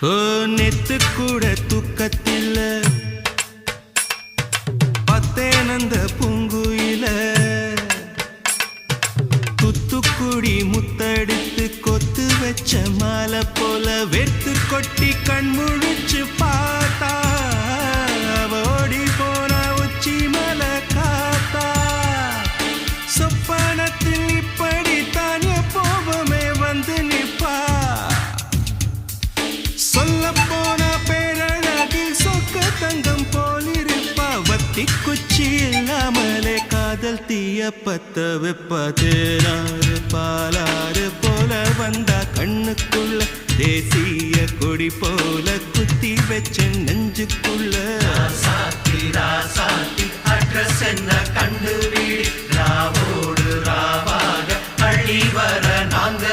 ஓ நெத்து கூட தூக்கத்தில்ல பத்தேனந்த பூங்குயில துத்துக்குடி முத்தடித்து கொத்து வச்ச மாலை போல வெத்து கொட்டி கண் முழிச்சு பார்த்தா ஓடி போன உச்சி மலை காத்தா சொப்பனத்தில் இப்படி தானே போவமே வந்து நிப்பா சொல்ல போன பேரழகில் சொக்க தங்கம் போலிருப்பா வத்தி குச்சி இல்லாமலே காதல் தீய பத்த வெப்ப தேனாறு பாலாறு போல வந்தா கண்ணுக்குள்ள தேசிய கொடி போல குத்தி வச்ச நெஞ்சுக்குள்ள ராசாத்தி அட்ரஸ் என்ன கண்டு வீடு ராவோடு ராவாக அழி வர நாங்க